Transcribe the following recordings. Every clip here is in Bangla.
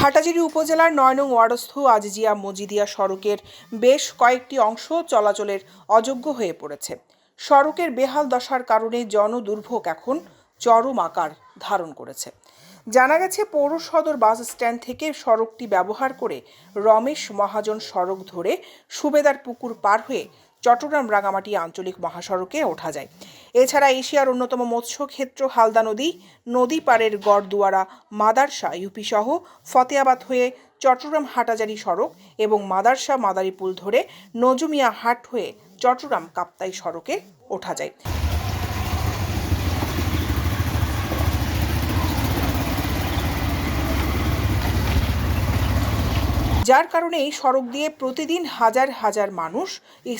হাটাজারি উপজেলার ৯ নং ওয়ার্ডস্থ আজিজিয়া মজিদিয়া সড়কের বেশ কয়েকটি অংশ চলাচলের অযোগ্য হয়ে পড়েছে। সড়কের বেহাল দশার কারণে জনদুর্ভোগ এখন চরম আকার ধারণ করেছে। জানা গেছে, পৌর সদর বাস স্ট্যান্ড থেকে সড়কটি ব্যবহার করে রমেশ মহাজন সড়ক ধরে সুবেদার পুকুর পার হয়ে চট্টগ্রাম রাঙামাটি আঞ্চলিক মহাসড়কে ওঠা যায়। এছাড়া এশিয়ার অন্যতম মৎস্য ক্ষেত্র হালদা নদী পাড়ের গড়দুয়ারা মাদারসা ইউপি সহ ফতেয়াবাদ হয়ে চট্টগ্রাম হাটাজারি সড়ক এবং মাদারসা মাদারীপুল ধরে নজুমিয়া হাট হয়ে চট্টগ্রাম কাপ্তাই সড়কে ওঠা যায়। যার কারণে এই সড়ক দিয়ে প্রতিদিন হাজার হাজার মানুষ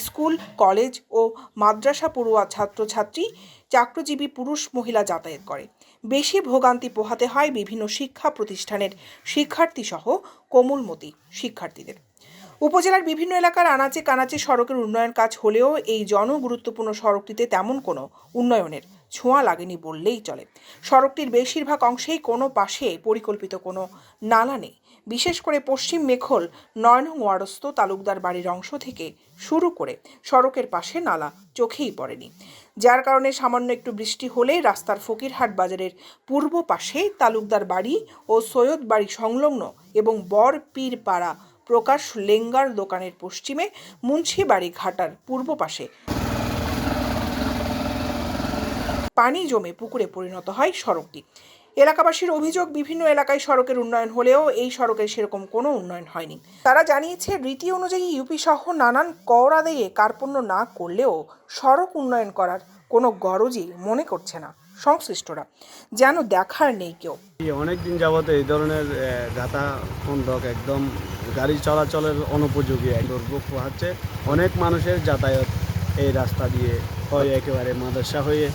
স্কুল, কলেজ ও মাদ্রাসা পড়ুয়া ছাত্রছাত্রী, চাকরিজীবী পুরুষ মহিলা যাতায়াত করে। বেশি ভোগান্তি পোহাতে হয় বিভিন্ন শিক্ষা প্রতিষ্ঠানের শিক্ষার্থী সহ কোমলমতি শিক্ষার্থীদের। উপজেলার বিভিন্ন এলাকার আনাচে কানাচে সড়কের উন্নয়ন কাজ হলেও এই জনগুরুত্বপূর্ণ সড়কটিতে তেমন কোনো উন্নয়নের ছোঁয়া লাগেনি বললেই চলে। সড়কটির বেশিরভাগ অংশেই কোনো পাশে পরিকল্পিত কোনো নালা নেই। বিশেষ করে পশ্চিম মেখল ৯ নং ওয়ার্ডস্থ তালুকদার বাড়ির অংশ থেকে শুরু করে সড়কের পাশে নালা চোখেই পড়েনি। যার কারণে সামান্য একটু বৃষ্টি হলেই রাস্তার ফকিরহাট বাজারের পূর্ব পাশে তালুকদার বাড়ি ও সৈয়দ বাড়ি সংলগ্ন এবং বর পীর পাড়া প্রকাশ লেঙ্গার দোকানের পশ্চিমে মুন্সিবাড়ি ঘাটার পূর্ব পাশে পানি জমে পুকুরে পরিণত হয় সড়কটি। এলাকাবাসীর অভিযোগ, বিভিন্ন এলাকায় সড়কের উন্নয়ন হলেও এই সড়কের সেরকম কোনো উন্নয়ন হয়নি। তারা জানিয়েছে, রীতি অনুযায়ী ইউপি সহ নানান কর আদায়ে কার্পণ্য না করলেও সড়ক উন্নয়ন করার কোনো গরজই মনে করছে না সংশ্লিষ্টরা, যেন দেখার নেই কেউ। অনেকদিন যাবত এই ধরনের গাথা খন্দক একদম গাড়ি চলাচলের অনুপযোগী দুর্ভোগ পোহাচ্ছে। অনেক মানুষের যাতায়াত এই রাস্তা দিয়ে হয়, একেবারে মাদ্রাসা হয়ে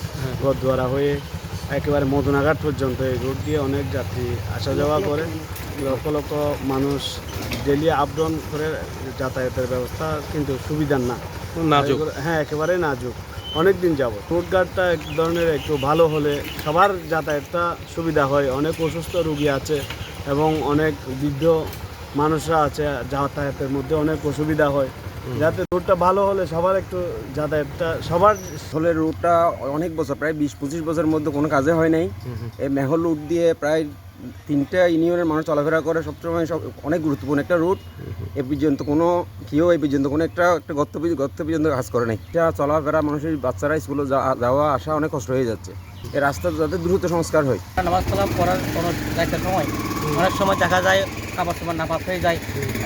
গড়দুয়ারা হয়ে একেবারে মদনাঘাট পর্যন্ত এই রোড দিয়ে অনেক যাত্রী আসা যাওয়া করে। লক্ষ লক্ষ মানুষ ডেলি আপ ডাউন করে যাতায়াতের ব্যবস্থা কিন্তু সুবিধার না, নাজুক। হ্যাঁ, একেবারে নাজুক। অনেক দিন যাব রোডঘাটটা এক ধরনের একটু ভালো হলে সবার যাতায়াতটা সুবিধা হয়। অনেক অসুস্থ রোগী আছে এবং অনেক বৃদ্ধ মানুষরা আছে, যাতায়াতের মধ্যে অনেক অসুবিধা হয়। যাতে রোডটা ভালো হলে সবার একটু যাতায়াতটা সবার হলে রোডটা অনেক বছর, প্রায় 20-25 বছরের মধ্যে কোনো কাজে হয় নাই। এই মেহল রোড দিয়ে প্রায় 3টা ইউনিয়নের মানুষ চলাফেরা করে, সবসময় অনেক গুরুত্বপূর্ণ একটা রুট। এ পর্যন্ত কোনো কেউ এই পর্যন্ত কোনো একটা গর্ত পর্যন্ত কাজ করে নাই। এটা চলাফেরা মানুষের বাচ্চারা স্কুলে যাওয়া আসা অনেক কষ্ট হয়ে যাচ্ছে। এই রাস্তা যাতে দ্রুত সংস্কার হয়। নামাজ কালাম পড়ার কোনো একটা সময় অনেক সময় দেখা যায় খাবার সময় নাপাক হয়ে যায়,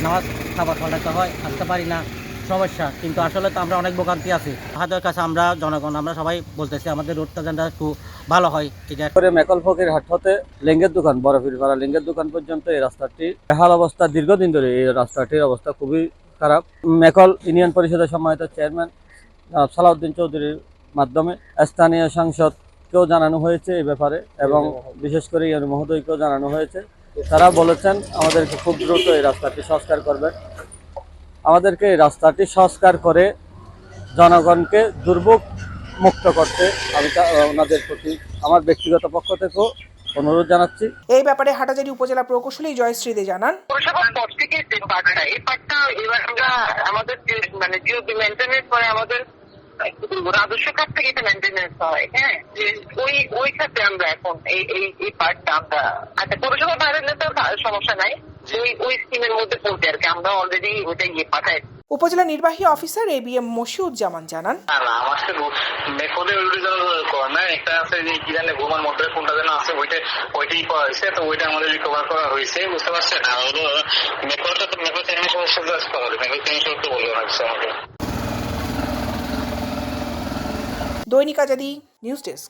নামাজ খাবার পাল্টাতে হয়, আসতে পারি না, সমস্যা। কিন্তু আসলে তো আমরা অনেক ভোগান্তি আছি। হাতের কাছে আমরা জনগণ আমরা সবাই বলতেছি আমাদের রোডটা যেন একটু ভালো হয়। এটা করে মেকল ফকির হাট হতে লেঙ্গের দোকান, বড় ফিরপাড়া লেঙ্গের দোকান পর্যন্ত এই রাস্তাটি বেহাল অবস্থা। দীর্ঘদিন ধরে এই রাস্তাটির অবস্থা খুবই খারাপ। মেকল ইউনিয়ন পরিষদের সম্মানিত চেয়ারম্যান সালাউদ্দিন চৌধুরীর মাধ্যমে স্থানীয় সাংসদকেও জানানো হয়েছে এই ব্যাপারে এবং বিশেষ করে ইউনিয়ন মহোদয়কেও জানানো হয়েছে। তারা বলেছেন আমাদেরকে খুব দ্রুত এই রাস্তাটি সংস্কার করবেন। আমাদেরকে এই রাস্তাটি সংস্কার করে জনগণকে দুর্ভোগ মুক্ত করতে আমি ওনাদের প্রতি আমার ব্যক্তিগত পক্ষ থেকেও অনুরোধ জানাচ্ছি। এই ব্যাপারে হাটাজারি উপজেলা প্রকৌশলী জয়শ্রী দে জানান, আমাদের মানে মেনটেনেন্স করে আমাদের রাজস্ব খাত থেকে এটা মেনটেনেন্স হয়। হ্যাঁ, যে ওই খাতে আমরা এখন এই পার্টটা আমরা আচ্ছা পৌরসভা বাইরে তো সমস্যা নাই, ওই স্কিমের মধ্যে পড়তে আর কি আমরা অলরেডি ওইটা পাঠাই। উপজেলা নির্বাহী অফিসার ABM মশিউজ্জামান জানান, একটা আছে যে কি জানে ঘুমার মধ্যে কোনটা যেন আছে ওইটাই পাওয়া হয়েছে, তো ওইটা আমাদের রিকভার করা হয়েছে, বুঝতে পারছেন। আর হলো মেকলটা তো মেকল চেঞ্জ বলে রাখছে আমাকে। দৈনিক আজাদী নিউজ ডেস্ক।